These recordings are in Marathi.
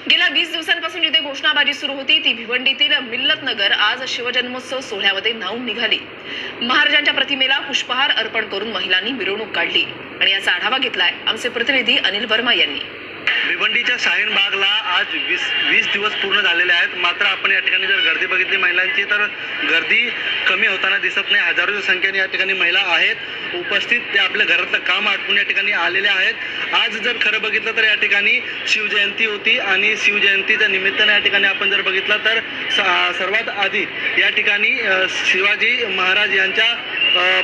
गेल्या 20 दिवसांपासून जिथे घोषणाबाजी सुरू होती ती भिवंडीतील मिल्लत नगर आज शिवजन्मोत्सव सोहळ्यामध्ये न्हाऊन निघाली। महाराजांच्या प्रतिमेला पुष्पहार अर्पण करून महिलांनी मिरवणूक काढली आणि याचा आढावा घेतलाय आमचे प्रतिनिधी अनिल वर्मा यांनी। भिवंडीच्या शाहीन बागला आज 20 दिवस पूर्ण झालेले आहेत। मात्र आपण या ठिकाणी जर गर्दी बघितली महिलांची तर गर्दी कमी होताना दिसत नाही। हजारोच्या संख्येने या ठिकाणी महिला आहेत उपस्थित, ते आपल्या घरातलं काम आटपून या ठिकाणी आलेले आहेत। आज जर खरं बघितलं तर या ठिकाणी शिवजयंती होती आणि शिवजयंतीच्या निमित्ताने या ठिकाणी आपण जर बघितलं तर सर्वात आधी या ठिकाणी शिवाजी महाराज यांच्या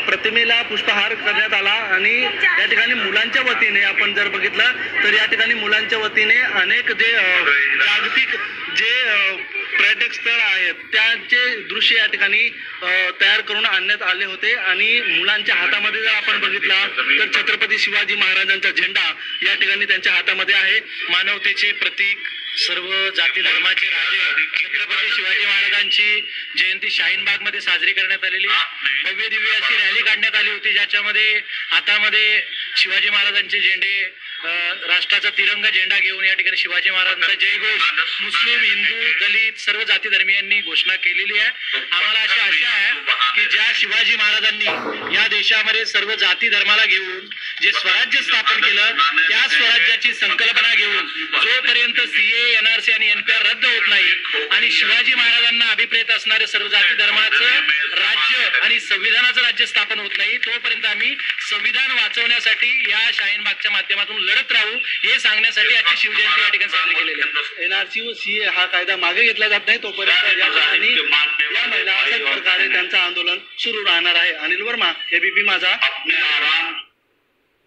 प्रतिमेला पुष्पहार करण्यात आला आणि या ठिकाणी मुलांच्या वतीने आपण जर बघितलं तर या ठिकाणी मुलांच्या वतीने अनेक जे जागतिक जे पर्यटक स्थळ आहेत त्याचे दृश्य या ठिकाणी तयार करून आणण्यात आले होते आणि मुलांच्या हातामध्ये जर आपण बघितला तर छत्रपती शिवाजी महाराजांचा झेंडा या ठिकाणी त्यांच्या हातामध्ये आहे। मानवतेचे प्रतीक, सर्व जाती धर्माचे राजे छत्रपती शिवाजी महाराजांची जयंती शाहीनबाग मध्ये साजरी करण्यात आलेली भव्य दिव्य अशी रॅली काढण्यात आली होती, ज्याच्यामध्ये हातामध्ये शिवाजी महाराजांचे झेंडे, राष्ट्राचा तिरंगा झेंडा घेऊन या ठिकाणी शिवाजी महाराजांचा जयघोष मुस्लिम, हिंदू, दलित सर्व जाती धर्मीयांनी घोषणा केलेली आहे। आम्हाला अशी आशा आहे की ज्या शिवाजी महाराजांनी या देशामध्ये सर्व जाती धर्माला घेऊन जे स्वराज्य स्थापन केलं त्या स्वराज्याची संकल्पना घेऊन जोपर्यंत सीए, एनआरसी आणि एनपीआर रद्द होत नाही आणि शिवाजी महाराजांना अभिप्रेत असणारे सर्व जाती धर्माचं राज्य आणि संविधानाचं राज्य स्थापन होत नाही तोपर्यंत आम्ही संविधान वाचवण्यासाठी या शाहीनबागच्या माध्यमातून लढत राहू हे सांगण्यासाठी आजची शिवजयंती या ठिकाणी साजरी केलेली आहे। एनआरसी व सीए हा कायदा मागे घेतला जात नाही तोपर्यंत या ठिकाणी या महिला अशाच प्रकारे त्यांचं आंदोलन सुरू राहणार आहे। अनिल वर्मा, एबीपी माझा।